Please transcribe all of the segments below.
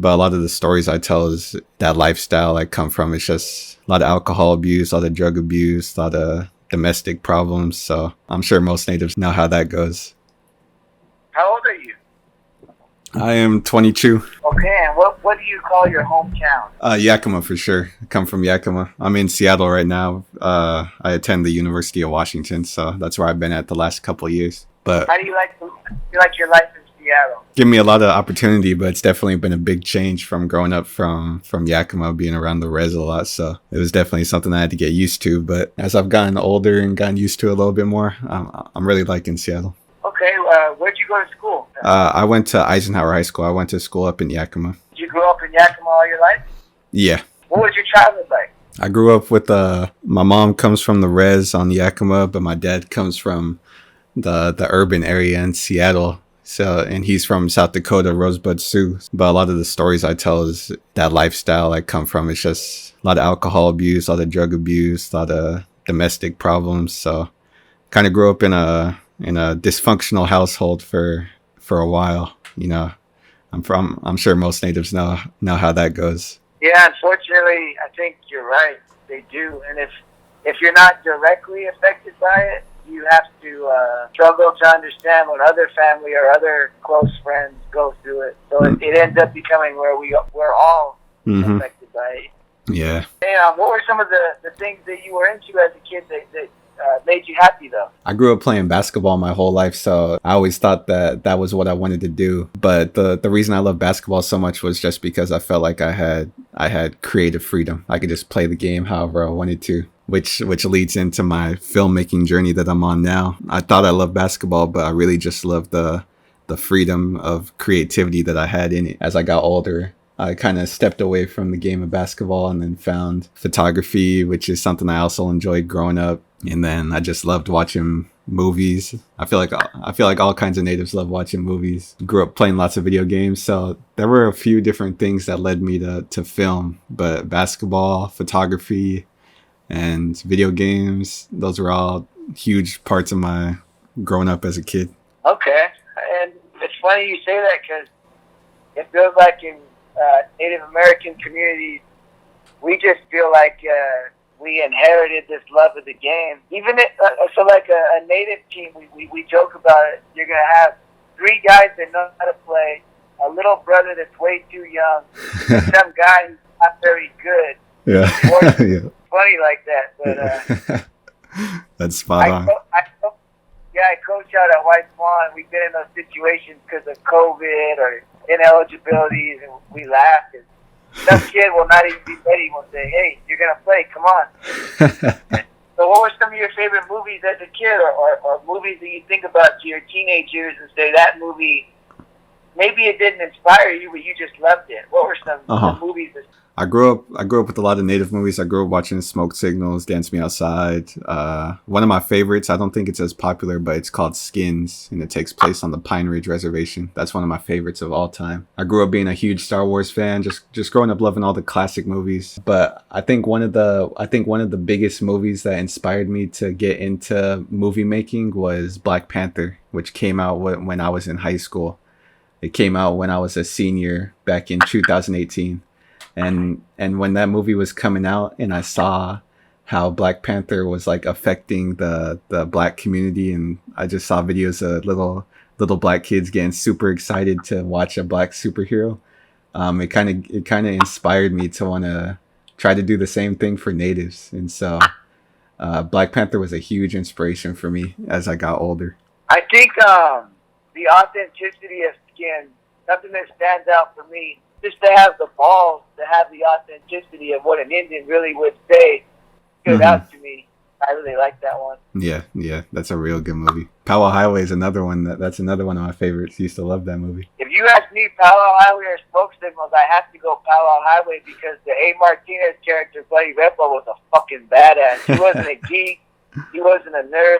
But a lot of the stories I tell is that lifestyle I come from. It's just a lot of alcohol abuse, a lot of drug abuse, a lot of domestic problems. So I'm sure most natives know how that goes. How old are you? I am 22. Okay, and what do you call your hometown? Yakama for sure. I come from Yakama. I'm in Seattle right now. I attend the University of Washington, so that's where I've been at the last couple of years. But How do you like your life in Seattle? give me a lot of opportunity, but it's definitely been a big change from growing up from Yakima, being around the res a lot. So it was definitely something I had to get used to. But as I've gotten older and gotten used to it a little bit more, I'm really liking Seattle. Okay, where'd you go to school? I went to Eisenhower High School. I went to school up in Yakima. Did you grow up in Yakima all your life? Yeah. What was your childhood like? I grew up with my mom comes from the res on Yakima, but my dad comes from the urban area in Seattle. So, and he's from South Dakota, Rosebud Sioux. But a lot of the stories I tell is that lifestyle I come from. It's just a lot of alcohol abuse, a lot of drug abuse, a lot of domestic problems. So kind of grew up in a dysfunctional household for a while. You know, I'm sure most natives know how that goes. Yeah, unfortunately, I think you're right. They do, and if you're not directly affected by it, you have to struggle to understand when other family or other close friends go through it. So it ends up becoming where we're all affected by it. Yeah. And what were some of the things that you were into as a kid that made you happy, though? I grew up playing basketball my whole life, so I always thought that was what I wanted to do. But the reason I love basketball so much was just because I felt like I had creative freedom. I could just play the game however I wanted to, which leads into my filmmaking journey that I'm on now. I thought I loved basketball, but I really just loved the freedom of creativity that I had in it. As I got older, I kind of stepped away from the game of basketball and then found photography, which is something I also enjoyed growing up. And then I just loved watching movies. I feel like all kinds of natives love watching movies. Grew up playing lots of video games, so there were a few different things that led me to film. But basketball, photography, and video games, those were all huge parts of my growing up as a kid. Okay, and it's funny you say that because it feels like in Native American communities, we just feel like we inherited this love of the game. Even so, like a native team, we joke about it. You're gonna have 3 guys that know how to play, a little brother that's way too young, and some guy who's not very good. Yeah, yeah. Funny like that, but that's spot on. I coach out at White Swan. We've been in those situations because of COVID or ineligibilities, and we laugh. And some kid will not even be ready. Will say, "Hey, you're gonna play. Come on." So, what were some of your favorite movies as a kid, or movies that you think about to your teenage years and say that movie? Maybe it didn't inspire you, but you just loved it. What were some movies that? I grew up with a lot of native movies. I grew up watching Smoke Signals, Dance Me Outside. One of my favorites, I don't think it's as popular, but it's called Skins, and it takes place on the Pine Ridge Reservation. That's one of my favorites of all time. I grew up being a huge Star Wars fan, just growing up loving all the classic movies. But I think one of the biggest movies that inspired me to get into movie making was Black Panther, which came out when I was in high school. It came out when I was a senior back in 2018. And when that movie was coming out and I saw how Black Panther was like affecting the black community, and I just saw videos of little black kids getting super excited to watch a black superhero, it kind of inspired me to want to try to do the same thing for natives. And so Black Panther was a huge inspiration for me as I got older. I think the authenticity of Skin, something that stands out for me, just to have the balls to have the authenticity of what an Indian really would say stood out to me. I really like that one. Yeah, that's a real good movie. Powell Highway is another one that's another one of my favorites. Used to love that movie. If you ask me Powell Highway or Smoke Signals, I have to go Powell Highway because the A. Martinez character, Buddy Redbow, was a fucking badass. He wasn't a geek. He wasn't a nerd.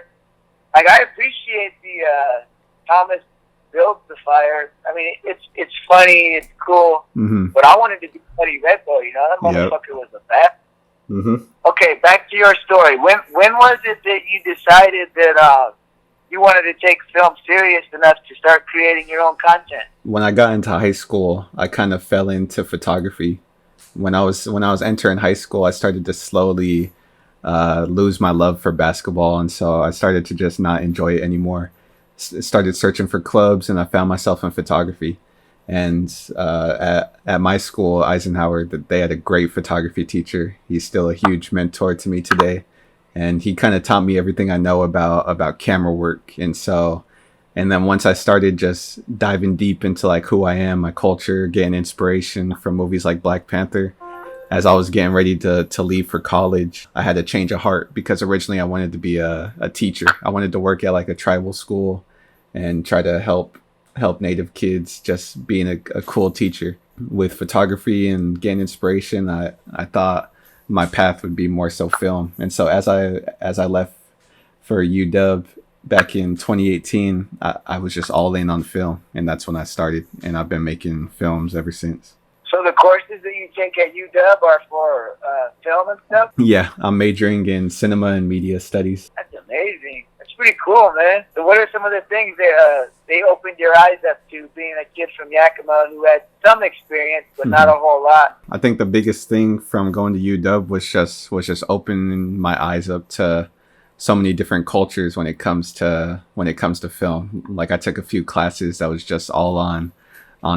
Like, I appreciate the Thomas builds the fire. I mean, it's funny, it's cool, but I wanted to be Buddy Redbow, you know? That motherfucker was the best. Okay, back to your story. When was it that you decided that you wanted to take film serious enough to start creating your own content? When I got into high school, I kind of fell into photography. When I was entering high school, I started to slowly lose my love for basketball, and so I started to just not enjoy it anymore. Started searching for clubs, and I found myself in photography. And at my school, Eisenhower, they had a great photography teacher. He's still a huge mentor to me today, and he kind of taught me everything I know about camera work. And then once I started just diving deep into like who I am, my culture, getting inspiration from movies like Black Panther, as I was getting ready to leave for college, I had a change of heart because originally I wanted to be a teacher. I wanted to work at like a tribal school and try to help Native kids, just being a cool teacher. With photography and getting inspiration, I thought my path would be more so film. And so as I left for UW back in 2018, I was just all in on film, and that's when I started, and I've been making films ever since. So the courses that you take at UW are for film and stuff? Yeah, I'm majoring in cinema and media studies. That's amazing. That's pretty cool, man. So what are some of the things that they opened your eyes up to, being a kid from Yakima who had some experience, but not a whole lot? I think the biggest thing from going to UW was just opening my eyes up to so many different cultures when it comes to film. Like I took a few classes that was just all on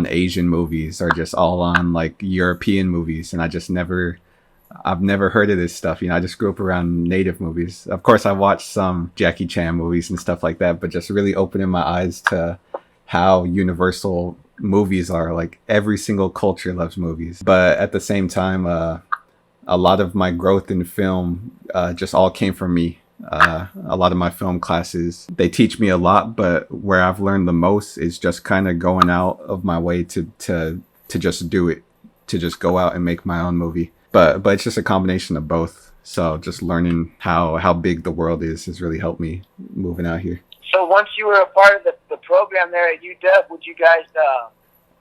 Asian movies, or just all on like European movies, and I've never heard of this stuff. I just grew up around Native movies. Of course, I watched some Jackie Chan movies and stuff like that, but just really opening my eyes to how universal movies are. Like every single culture loves movies, but at the same time, a lot of my growth in film just all came from me. A lot of my film classes, they teach me a lot, but where I've learned the most is just kind of going out of my way to just do it, to just go out and make my own movie. But it's just a combination of both. So just learning how big the world is has really helped me moving out here. So once you were a part of the program there at UW, would you guys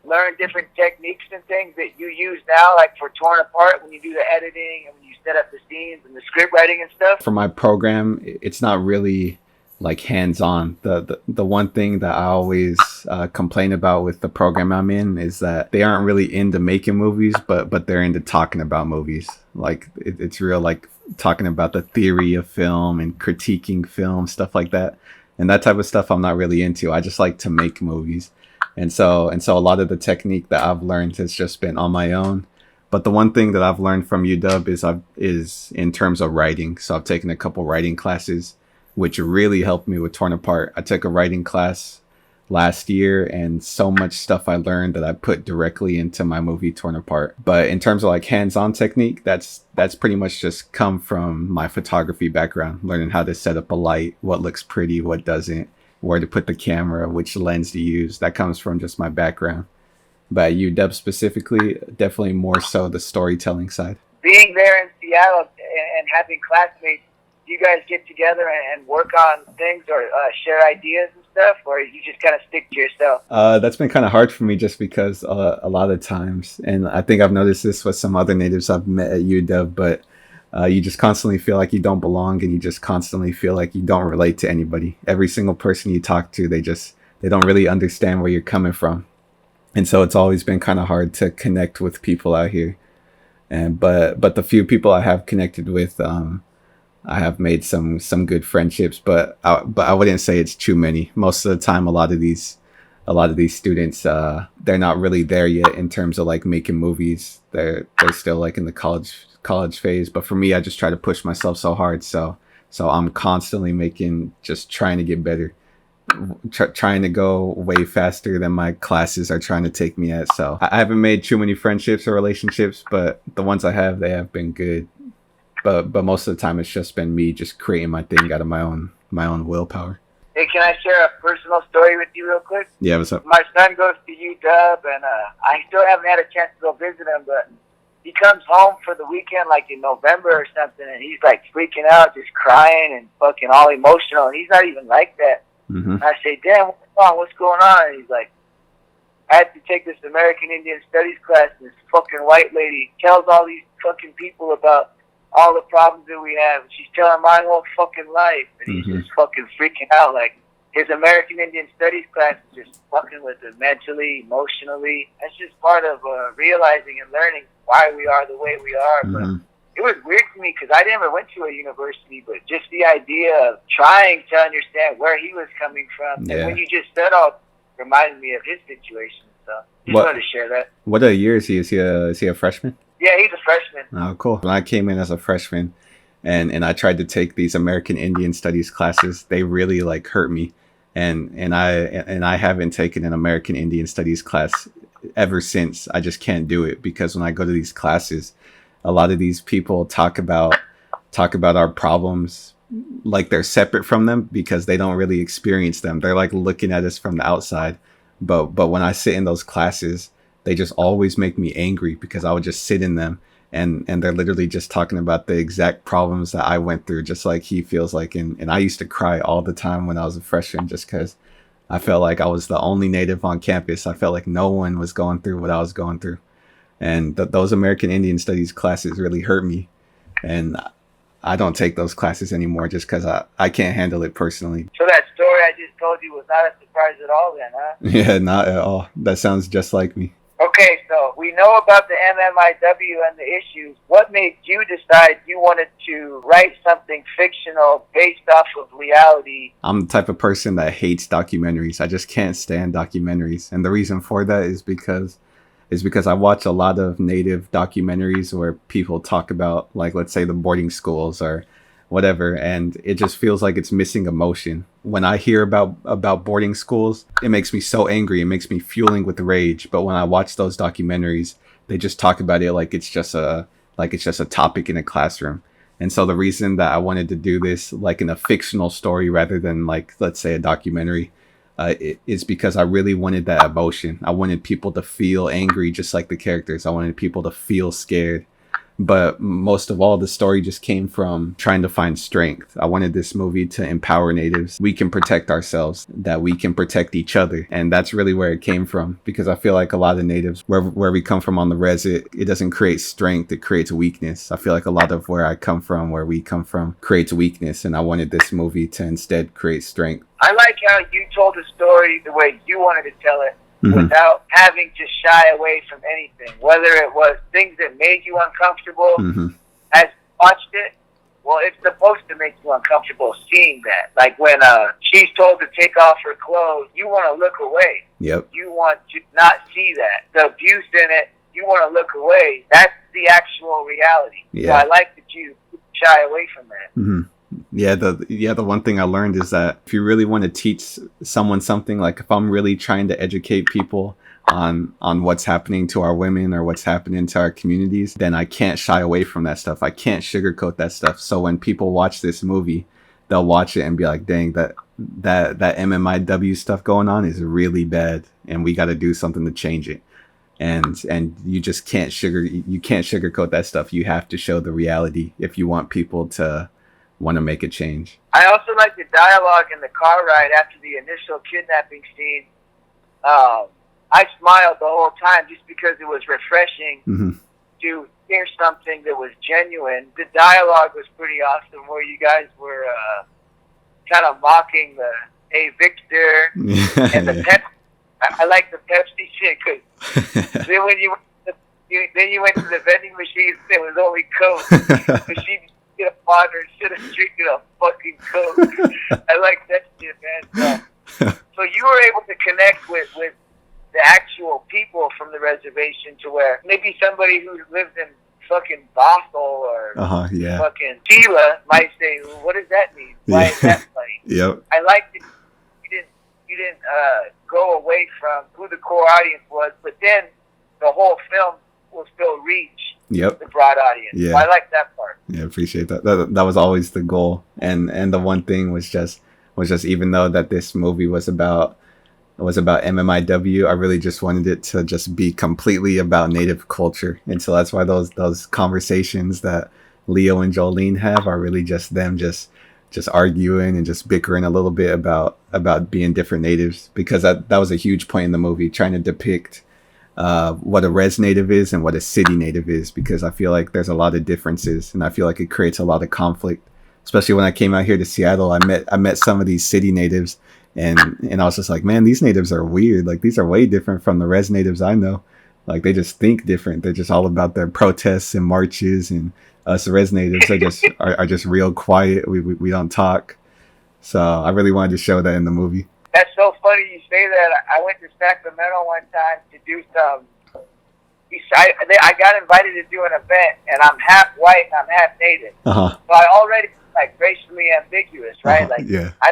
learn different techniques and things that you use now, like for Torn Apart, when you do the editing and when you set up the scenes and the script writing and stuff? For my program, it's not really like hands-on. The one thing that I always complain about with the program I'm in is that they aren't really into making movies, but they're into talking about movies. Like it's real, like talking about the theory of film and critiquing film, stuff like that. And that type of stuff I'm not really into. I just like to make movies. And so a lot of the technique that I've learned has just been on my own. But the one thing that I've learned from UW is in terms of writing. So I've taken a couple writing classes, which really helped me with Torn Apart. I took a writing class last year, and so much stuff I learned that I put directly into my movie Torn Apart. But in terms of like hands-on technique, that's pretty much just come from my photography background, learning how to set up a light, what looks pretty, what doesn't, where to put the camera, which lens to use. That comes from just my background. But at UW specifically, definitely more so the storytelling side. Being there in Seattle and having classmates, do you guys get together and work on things or share ideas and stuff, or you just kind of stick to yourself? That's been kind of hard for me just because a lot of times, and I think I've noticed this with some other natives I've met at UW, but you just constantly feel like you don't belong, and you just constantly feel like you don't relate to anybody. Every single person you talk to, they don't really understand where you're coming from. And so it's always been kind of hard to connect with people out here. But the few people I have connected with, I have made some good friendships, but I wouldn't say it's too many. Most of the time, a lot of these students, they're not really there yet in terms of like making movies. They're still like in the college phase. But for me, I just try to push myself so hard. So I'm constantly trying to get better, trying to go way faster than my classes are trying to take me at. So I haven't made too many friendships or relationships, but the ones I have, they have been good. But most of the time, it's just been me just creating my thing out of my own willpower. Hey, can I share a personal story with you real quick? Yeah, what's up? My son goes to UW, and I still haven't had a chance to go visit him, but he comes home for the weekend, like in November or something, and he's like freaking out, just crying and fucking all emotional, and he's not even like that. Mm-hmm. I say, damn, what's going on? And he's like, I had to take this American Indian Studies class, and this fucking white lady tells all these fucking people about all the problems that we have. She's telling my whole fucking life. And he's just fucking freaking out. Like, his American Indian Studies class is just fucking with him mentally, emotionally. That's just part of realizing and learning why we are the way we are. Mm-hmm. But it was weird to me because I never went to a university, but just the idea of trying to understand where he was coming from. Yeah. And when you just said all, reminded me of his situation. So just wanted to share that. What year is he? Is he a freshman? Yeah, he's a freshman. Oh, cool. When I came in as a freshman and I tried to take these American Indian Studies classes, they really like hurt me. And I haven't taken an American Indian Studies class ever since. I just can't do it because when I go to these classes, a lot of these people talk about our problems like they're separate from them because they don't really experience them. They're like looking at us from the outside. But when I sit in those classes, they just always make me angry because I would just sit in them and they're literally just talking about the exact problems that I went through, just like he feels like. And I used to cry all the time when I was a freshman just because I felt like I was the only native on campus. I felt like no one was going through what I was going through. And those American Indian Studies classes really hurt me. And I don't take those classes anymore just because I can't handle it personally. So that story I just told you was not a surprise at all then, huh? Yeah, not at all. That sounds just like me. Okay, so we know about the MMIW and the issues. What made you decide you wanted to write something fictional based off of reality? I'm the type of person that hates documentaries. I just can't stand documentaries. And the reason for that is because I watch a lot of native documentaries where people talk about, like, let's say the boarding schools or whatever, and it just feels like it's missing emotion. When I hear about boarding schools, it makes me so angry. It makes me fueling with rage. But when I watch those documentaries, they just talk about it like it's just a topic in a classroom. And so the reason that I wanted to do this like in a fictional story rather than, like, let's say a documentary, is because I really wanted that emotion. I wanted people to feel angry just like the characters. I wanted people to feel scared. But most of all, the story just came from trying to find strength. I wanted this movie to empower natives. We can protect ourselves, that we can protect each other. And that's really where it came from, because I feel like a lot of natives, where we come from on the res, it doesn't create strength, it creates weakness. I feel like a lot of where we come from creates weakness. And I wanted this movie to instead create strength. I like how you told the story the way you wanted to tell it. Mm-hmm. Without having to shy away from anything, whether it was things that made you uncomfortable. Mm-hmm. As you watched it, well, it's supposed to make you uncomfortable seeing that. Like when she's told to take off her clothes, you want to look away. Yep. You want to not see that. The abuse in it, you want to look away. That's the actual reality. Yeah. So I like that you shy away from that. Mm-hmm. Yeah, the one thing I learned is that if you really want to teach someone something, like if I'm really trying to educate people on what's happening to our women or what's happening to our communities, then I can't shy away from that stuff. I can't sugarcoat that stuff. So when people watch this movie, they'll watch it and be like, dang, that MMIW stuff going on is really bad, and we got to do something to change it. And you just can't sugarcoat that stuff. You have to show the reality if you want people to want to make a change. I also like the dialogue in the car ride after the initial kidnapping scene. I smiled the whole time just because it was refreshing to hear something that was genuine. The dialogue was pretty awesome, where you guys were kind of mocking the "Hey Victor" and the Pepsi. I like the Pepsi shit because then when you went to the vending machine, it was only Coke. But she get a water instead of drinking a fucking Coke. I like that shit, man. So you were able to connect with the actual people from the reservation, to where maybe somebody who lived in fucking Bothell or fucking Tila might say, well, what does that mean? Why is that funny? Yep. I like that you didn't go away from who the core audience was, but then the whole film will still reach the broad audience. Yeah. So I like that part. Yeah, appreciate that. That was always the goal. And the one thing was just even though that this movie was about MMIW, I really just wanted it to just be completely about Native culture. And so that's why those conversations that Leo and Jolene have are really just them just arguing and just bickering a little bit about being different natives, because that was a huge point in the movie, trying to depict what a res native is and what a city native is, because I feel like there's a lot of differences, and I feel like it creates a lot of conflict. Especially when I came out here to Seattle, I met some of these city natives, And I was just like, man, these natives are weird. Like, these are way different from the res natives I know. Like, they just think different. They're just all about their protests and marches, and us res natives are just real quiet. We don't talk. So I really wanted to show that in the movie. That's so funny you say that. I went to Sacramento one time to do some. I got invited to do an event, and I'm half white and I'm half native. Uh-huh. So I already like racially ambiguous, right? Uh-huh. Like, yeah. I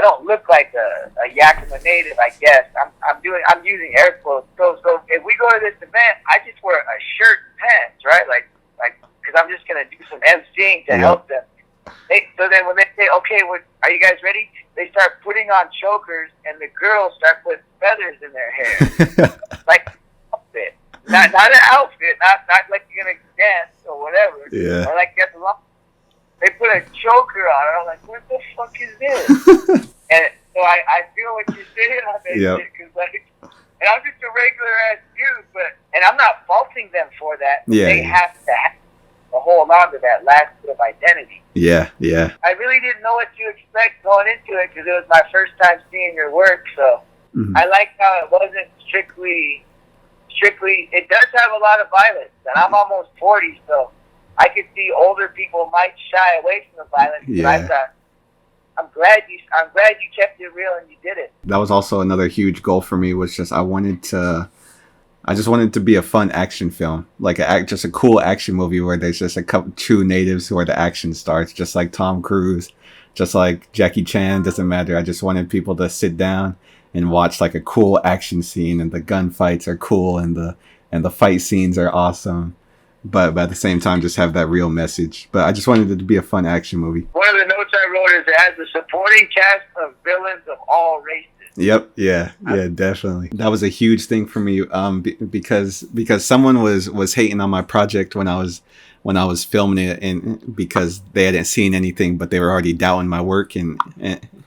don't look like a Yakama native, I guess. I'm using air quotes. So if we go to this event, I just wear a shirt and pants, right? Like, because I'm just gonna do some emceeing to help them. So then when they say, okay, are you guys ready? They start putting on chokers, and the girls start putting feathers in their hair, like outfit, not an outfit, not like you're gonna dance or whatever. Yeah. Or like get the lump. They put a choker on it. I'm like, what the fuck is this? And so I feel what you're saying on that shit, because like, and I'm just a regular ass dude, and I'm not faulting them for that. Yeah. They have to hold on to that last bit of identity. Yeah. I really didn't know what to expect going into it because it was my first time seeing your work. So I liked how it wasn't strictly. It does have a lot of violence, and I'm almost 40, so I could see older people might shy away from the violence. Yeah. But I thought, I'm glad you kept it real and you did it. That was also another huge goal for me. Was just I just wanted to be a fun action film, like just a cool action movie where there's just a couple true natives who are the action stars, just like Tom Cruise, just like Jackie Chan. Doesn't matter. I just wanted people to sit down and watch like a cool action scene, and the gunfights are cool, and the fight scenes are awesome. But at the same time, just have that real message. But I just wanted it to be a fun action movie. One of the notes I wrote is it has a supporting cast of villains of all races. Yep. Yeah, definitely. That was a huge thing for me, because someone was hating on my project when I was filming it, and because they hadn't seen anything, but they were already doubting my work, and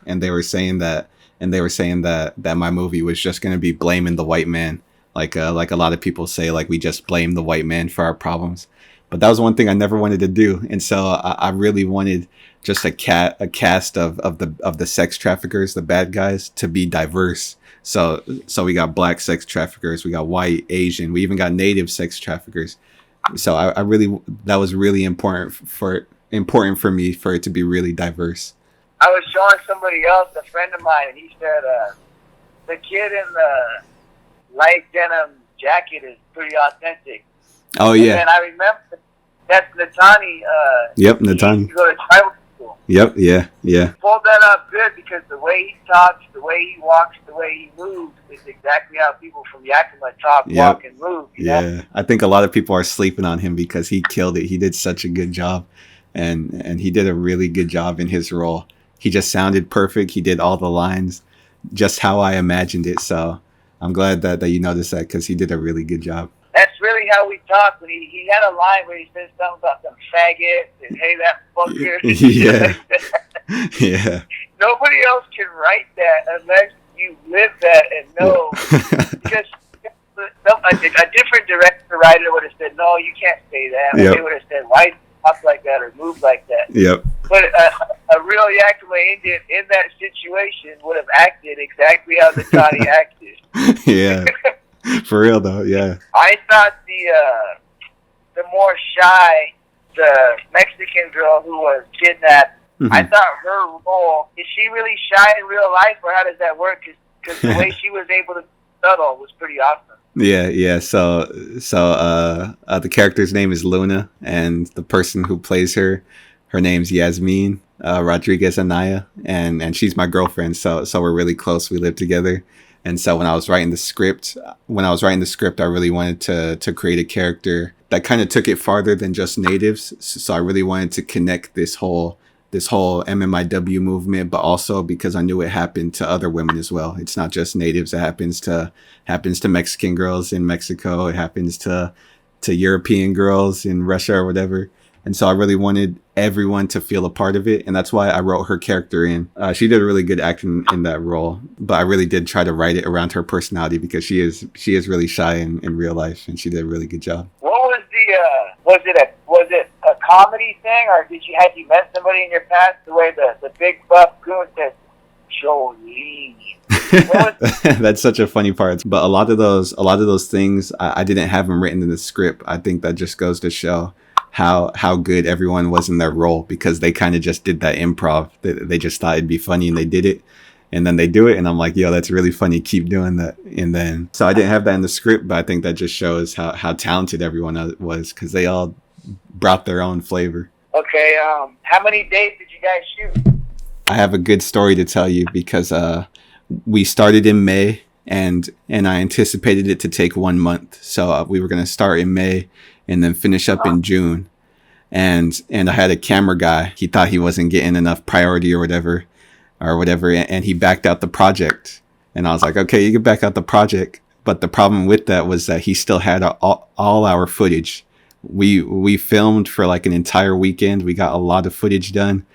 they were saying that my movie was just going to be blaming the white man, like a lot of people say, like we just blame the white man for our problems. But that was one thing I never wanted to do, and so I really wanted just a cast of the sex traffickers, the bad guys, to be diverse. So we got black sex traffickers, we got white, Asian, we even got native sex traffickers. So I really, that was really important for me for it to be really diverse. I was showing somebody else, a friend of mine, and he said the kid in the light denim jacket is pretty authentic. Oh yeah. And I remember that's Natani. Yep, Natani. He go to tribal school. Yep, yeah. He pulled that up good because the way he talks, the way he walks, the way he moves is exactly how people from Yakima talk, walk, and move. You know? I think a lot of people are sleeping on him because he killed it. He did such a good job, and he did a really good job in his role. He just sounded perfect. He did all the lines just how I imagined it. So I'm glad that you noticed that, because he did a really good job. That's really how we talk. When he had a line where he said something about them faggots and hey, that fucker. Yeah. Yeah. Nobody else can write that unless you live that and know. Because a different director writer would have said, no, you can't say that. Or they would have said, why talk like that or move like that. Yep. But a real Yakama Indian in that situation would have acted exactly how the Johnny acted. Yeah. For real though, yeah. I thought the more shy, the Mexican girl who was kidnapped, I thought her role, is she really shy in real life, or how does that work? Because the way she was able to be subtle was pretty awesome. Yeah. So the character's name is Luna, and the person who plays her name's Yasmin Rodriguez Anaya, and she's my girlfriend. So we're really close. We live together. And so when I was writing the script, I really wanted to create a character that kind of took it farther than just natives. So I really wanted to connect this whole MMIW movement, but also because I knew it happened to other women as well. It's not just natives. It happens to Mexican girls in Mexico. It happens to European girls in Russia or whatever. And so I really wanted everyone to feel a part of it. And that's why I wrote her character in. She did a really good acting in that role, but I really did try to write it around her personality, because she is really shy in real life, and she did a really good job. What was was it a comedy thing, or had you met somebody in your past the way the big buff goon said, Jolene. That's such a funny part. But a lot of those things, I didn't have them written in the script. I think that just goes to show how good everyone was in their role, because they kind of just did that improv. They just thought it'd be funny and they did it. And then they do it, and I'm like, yo, that's really funny. Keep doing that. And then, so I didn't have that in the script, but I think that just shows how talented everyone was, because they all brought their own flavor. Okay, how many days did you guys shoot? I have a good story to tell you, because we started in May, and I anticipated it to take 1 month. So we were going to start in May and then finish up in June. And I had a camera guy. He thought he wasn't getting enough priority or whatever, and he backed out the project. And I was like, okay, you can back out the project. But the problem with that was that he still had all our footage. We filmed for like an entire weekend. We got a lot of footage done,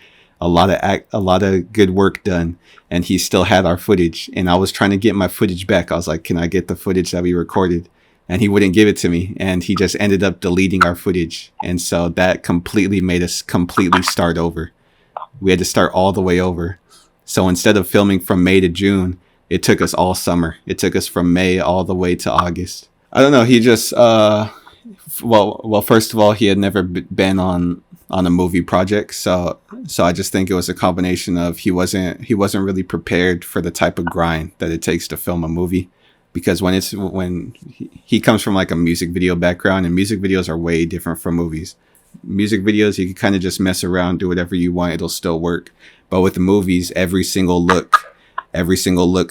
a lot of good work done, and he still had our footage. And I was trying to get my footage back. I was like, can I get the footage that we recorded? And he wouldn't give it to me, and he just ended up deleting our footage. And so that completely made us completely start over. We had to start all the way over. So instead of filming from May to June, it took us all summer. It took us from May all the way to August. I don't know. He just, well, first of all, he had never been on a movie project. So I just think it was a combination of he wasn't really prepared for the type of grind that it takes to film a movie. Because when he comes from like a music video background, and music videos are way different from movies. Music videos, you can kind of just mess around, do whatever you want. It'll still work. But with the movies, every single look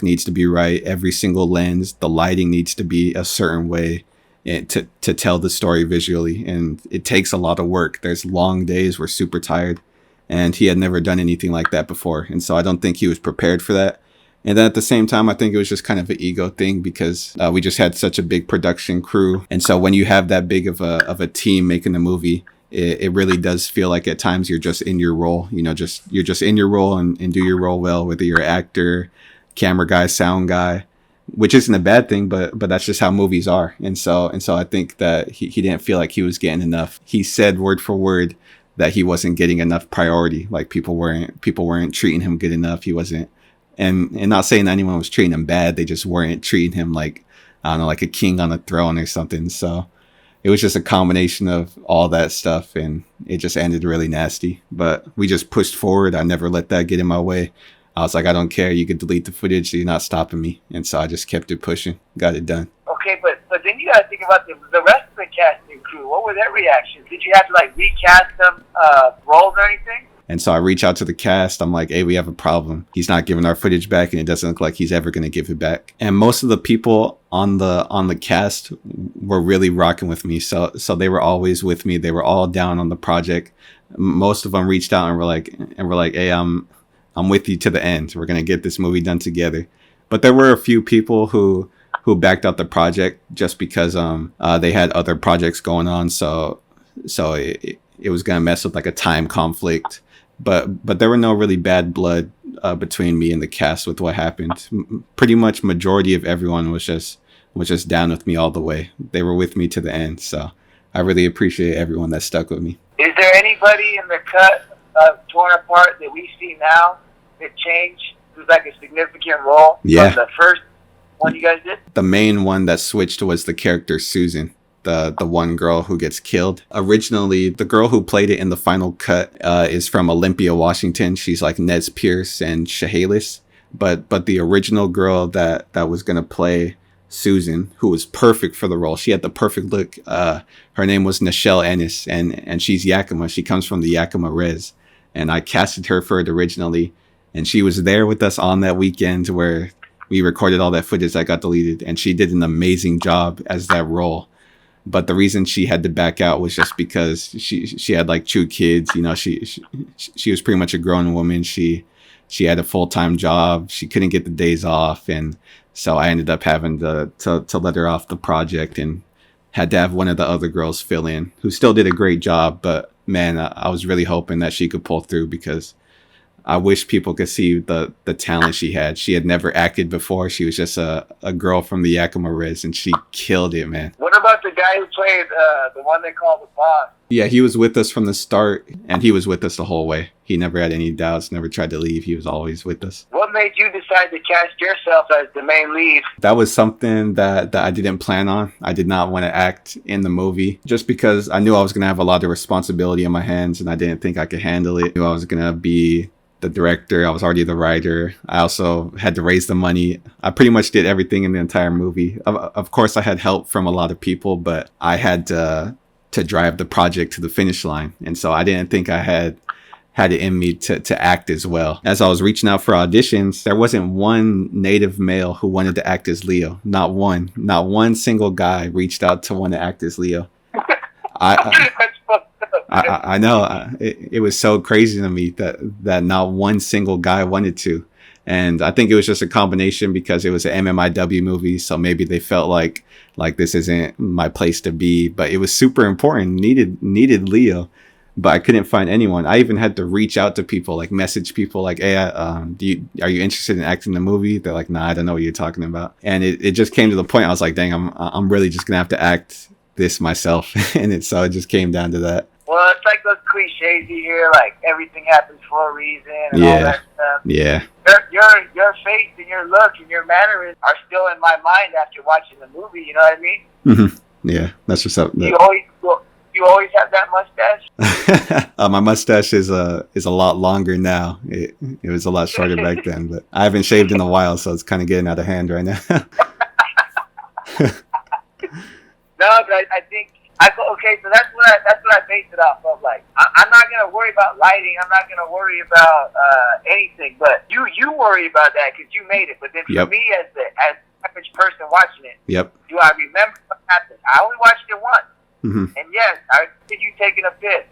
needs to be right. Every single lens, the lighting needs to be a certain way to tell the story visually. And it takes a lot of work. There's long days. We're super tired. And he had never done anything like that before. And so I don't think he was prepared for that. And then at the same time, I think it was just kind of an ego thing, because we just had such a big production crew. And so when you have that big of a team making a movie, it really does feel like at times you're just in your role, you're just in your role and do your role well, whether you're an actor, camera guy, sound guy, which isn't a bad thing, but that's just how movies are. And so I think that he didn't feel like he was getting enough. He said word for word that he wasn't getting enough priority. Like people weren't treating him good enough. He wasn't, and not saying that anyone was treating him bad. They just weren't treating him like, I don't know, like a king on a throne or something. So it was just a combination of all that stuff, and it just ended really nasty. But we just pushed forward. I never let that get in my way. I was like, I don't care. You could delete the footage. You're not stopping me. And so I just kept it pushing. Got it done. Okay, but then you got to think about the rest of the cast and crew. What were their reactions? Did you have to like recast some roles or anything? And so I reach out to the cast. I'm like, hey, we have a problem. He's not giving our footage back, and it doesn't look like he's ever going to give it back. And most of the people on the cast were really rocking with me. So they were always with me. They were all down on the project. Most of them reached out and were like, hey, I'm with you to the end. We're going to get this movie done together. But there were a few people who backed out the project just because they had other projects going on. So it was going to mess with like a time conflict. But there were no really bad blood between me and the cast with what happened. Pretty much majority of everyone was just down with me all the way. They were with me to the end. So I really appreciate everyone that stuck with me. Is there anybody in the cut of Torn Apart that we see now that changed? Who's like a significant role from the first one you guys did? The main one that switched was the character Susan. The one girl who gets killed. Originally, the girl who played it in the final cut is from Olympia, Washington. She's like Nez Perce and Chehalis. But the original girl that was going to play Susan, who was perfect for the role, she had the perfect look. Her name was Nichelle Ennis, and she's Yakama. She comes from the Yakama Res. And I casted her for it originally. And she was there with us on that weekend where we recorded all that footage that got deleted. And she did an amazing job as that role. But the reason she had to back out was just because she had like 2 kids. She was pretty much a grown woman. She had a full-time job. She couldn't get the days off, and so I ended up having to let her off the project and had to have one of the other girls fill in, who still did a great job. But man, I was really hoping that she could pull through, because I wish people could see the talent she had. She had never acted before. She was just a girl from the Yakama Res, and she killed it, man. What about the guy who played the one they call the boss? Yeah, he was with us from the start, and he was with us the whole way. He never had any doubts, never tried to leave. He was always with us. What made you decide to cast yourself as the main lead? That was something that I didn't plan on. I did not want to act in the movie just because I knew I was going to have a lot of responsibility in my hands, and I didn't think I could handle it. I knew I was going to be the director. I was already the writer. I also had to raise the money. I pretty much did everything in the entire movie. Of course, I had help from a lot of people, but I had to drive the project to the finish line. And so I didn't think I had it in me to act as well. As I was reaching out for auditions, there wasn't one native male who wanted to act as Leo. Not one single guy reached out to want to act as Leo. I know. It was so crazy to me that not one single guy wanted to. And I think it was just a combination because it was an MMIW movie. So maybe they felt like this isn't my place to be, but it was super important. Needed Leo, but I couldn't find anyone. I even had to reach out to people, like message people like, hey, are you interested in acting in the movie? They're like, nah, I don't know what you're talking about. And it just came to the point. I was like, dang, I'm really just going to have to act this myself. And so it just came down to that. Well, it's like those cliches you hear, like everything happens for a reason and all that stuff. Yeah. Your face and your look and your mannerisms are still in my mind after watching the movie. You know what I mean? Mm-hmm. Yeah, that's what's up. You always have that mustache? My mustache is a lot longer now. It was a lot shorter back then, but I haven't shaved in a while, so it's kind of getting out of hand right now. No, but I think. Okay, so that's what I based it off of. Like, I'm not gonna worry about lighting. I'm not gonna worry about anything. But you worry about that because you made it. But then for me, as the average person watching it, do I remember what happened? I only watched it once, and yes, I did you taking a piss.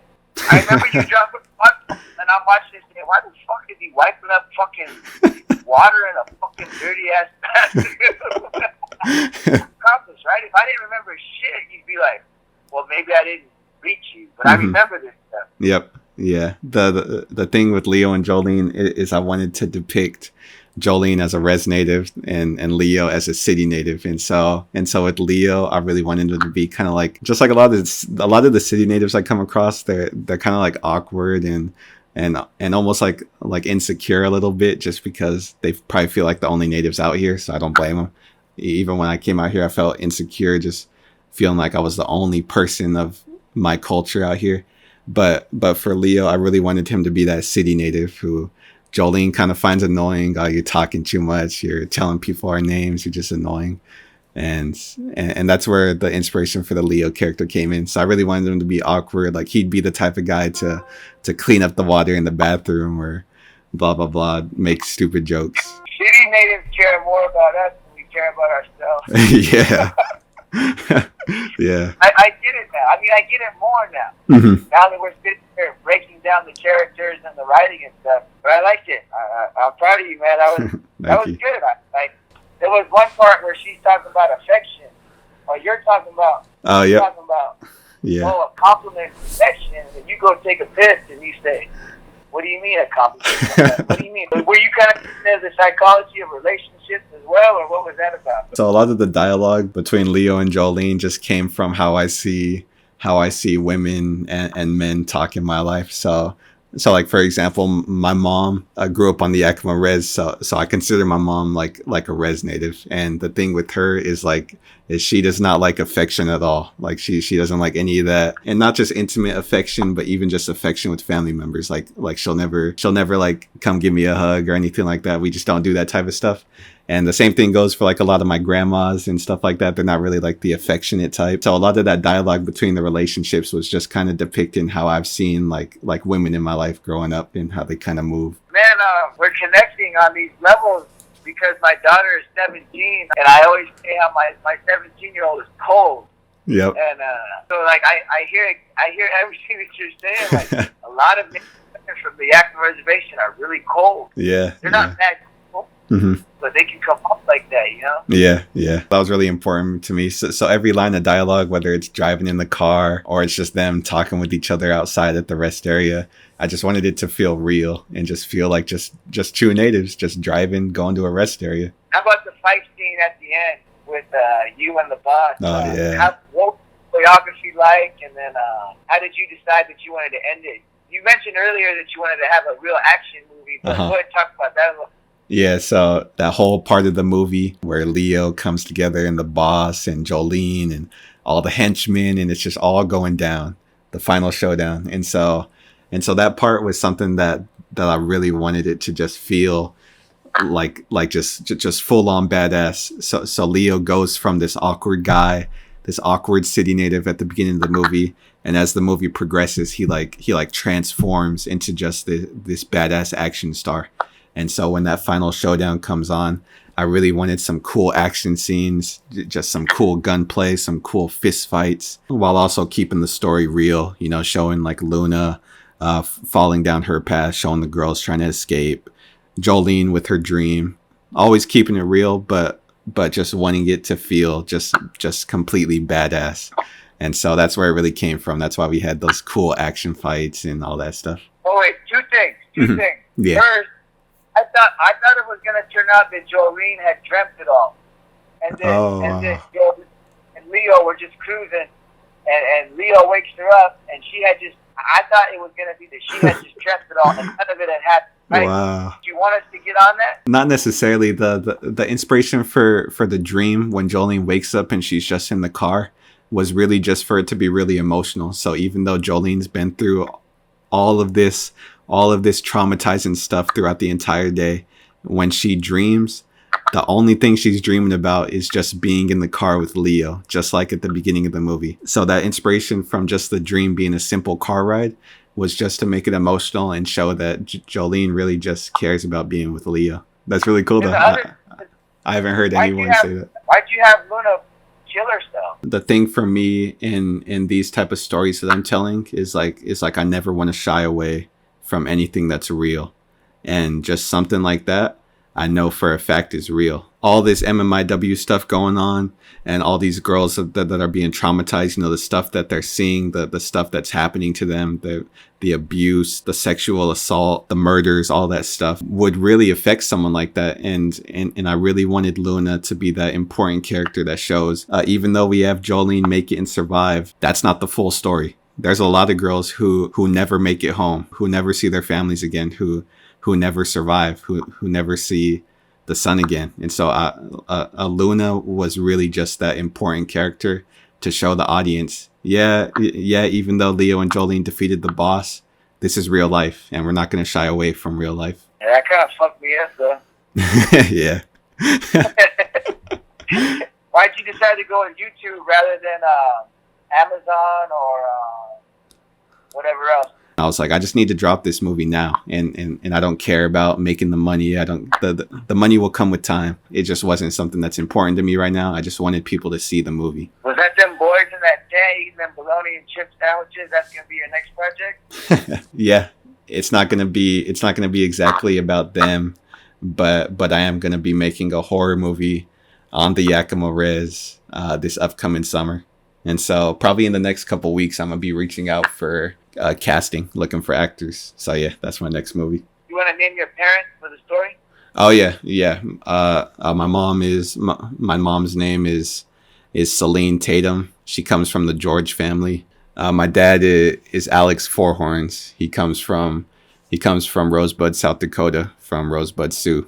I remember you dropping a and I'm watching this thing. Why the fuck is he wiping up fucking water in a fucking dirty ass bathroom? Accomplished, right? If I didn't remember shit, you'd be like, well, maybe I didn't reach you, but I remember this stuff. Yep. Yeah. The thing with Leo and Jolene is I wanted to depict Jolene as a res native and Leo as a city native. And so with Leo, I really wanted him to be kind of like, just like a lot of the city natives I come across, they're kind of like awkward and almost like insecure a little bit just because they probably feel like the only natives out here. So I don't blame them. Even when I came out here, I felt insecure, just feeling like I was the only person of my culture out here. But for Leo, I really wanted him to be that city native who Jolene kind of finds annoying. Oh, you're talking too much. You're telling people our names. You're just annoying. And that's where the inspiration for the Leo character came in. So I really wanted him to be awkward. Like he'd be the type of guy to clean up the water in the bathroom or blah, blah, blah, make stupid jokes. City natives care more about us than we care about ourselves. Yeah. Yeah. I get it now. I mean, I get it more now. Now that we're sitting here breaking down the characters and the writing and stuff. But I liked it. I'm proud of you, man. That was good. There was one part where she's talking about affection, or you're talking about. Oh, yeah. Talking about. Yeah. Oh, a compliment, affection, and you go take a piss, and you say, "What do you mean a compliment? What do you mean?" Were you kind of into the psychology of relationships as well, or what was that about? So a lot of the dialogue between Leo and Jolene just came from how I see women and men talk in my life. So like, for example, my mom grew up on the Yakama Res, so I consider my mom like a res native. And the thing with her is she does not like affection at all. Like she doesn't like any of that, and not just intimate affection, but even just affection with family members. Like she'll never like come give me a hug or anything like that. We just don't do that type of stuff. And the same thing goes for like a lot of my grandmas and stuff like that. They're not really like the affectionate type. So a lot of that dialogue between the relationships was just kind of depicting how I've seen like women in my life growing up and how they kind of move. Man, we're connecting on these levels because my daughter is 17, and I always say how my 17-year-old is cold. Yep. And so like I hear everything that you're saying. Like a lot of men from the Yakama Reservation are really cold. Yeah. They're not that cold. Hmm. but they can come off like that, you know? Yeah, yeah. That was really important to me. So every line of dialogue, whether it's driving in the car or it's just them talking with each other outside at the rest area, I just wanted it to feel real and just feel like just true natives just driving, going to a rest area. How about the fight scene at the end with you and the boss? Oh, yeah. What was the choreography like, and then how did you decide that you wanted to end it? You mentioned earlier that you wanted to have a real action movie, but go ahead and talk about that a little. Yeah, so that whole part of the movie where Leo comes together and the boss and Jolene and all the henchmen, and it's just all going down, the final showdown. And so that part was something that I really wanted it to just feel like just full on badass. So Leo goes from this awkward guy, this awkward city native at the beginning of the movie, and as the movie progresses, he transforms into just this badass action star. And so when that final showdown comes on, I really wanted some cool action scenes, just some cool gunplay, some cool fist fights, while also keeping the story real, showing like Luna falling down her path, showing the girls trying to escape, Jolene with her dream, always keeping it real, but just wanting it to feel just completely badass. And so that's where it really came from. That's why we had those cool action fights and all that stuff. Oh wait, two things. Yeah. First, I thought it was gonna turn out that Jolene had dreamt it all, and then Joe and Leo were just cruising, and Leo wakes her up, and she had just. I thought it was gonna be that she had just dreamt it all, and none of it had happened. Right? Wow. Do you want us to get on that? Not necessarily. The inspiration for the dream when Jolene wakes up and she's just in the car was really just for it to be really emotional. So even though Jolene's been through all of this traumatizing stuff throughout the entire day, when she dreams, the only thing she's dreaming about is just being in the car with Leo, just like at the beginning of the movie. So that inspiration from just the dream being a simple car ride was just to make it emotional and show that Jolene really just cares about being with Leo. That's really cool though. I haven't heard anyone say that. Why'd you have Luna kill herself? The thing for me in these type of stories that I'm telling is like I never want to shy away from anything that's real. And just something like that, I know for a fact is real. All this MMIW stuff going on and all these girls that are being traumatized, the stuff that they're seeing, the stuff that's happening to them, the abuse, the sexual assault, the murders, all that stuff would really affect someone like that. And I really wanted Luna to be that important character that shows, even though we have Jolene make it and survive, that's not the full story. There's a lot of girls who never make it home, who never see their families again, who never survive, who never see the sun again. And so Luna was really just that important character to show the audience, even though Leo and Jolene defeated the boss, this is real life, and we're not going to shy away from real life. Yeah, that kind of fucked me up, though. Yeah. Why'd you decide to go on YouTube rather than Amazon or whatever else? I was like, I just need to drop this movie now, and I don't care about making the money. The money will come with time. It just wasn't something that's important to me right now. I just wanted people to see the movie. Was that them boys in that tent eating them bologna and chip sandwiches? That's gonna be your next project? Yeah, it's not gonna be exactly about them, but I am gonna be making a horror movie on the Yakama Res this upcoming summer. And so probably in the next couple weeks, I'm going to be reaching out for casting, looking for actors. So yeah, that's my next movie. You want to name your parents for the story? Oh yeah. My mom's name is Celine Tatum. She comes from the George family. My dad is Alex Fourhorns. He comes from Rosebud, South Dakota, from Rosebud Sioux.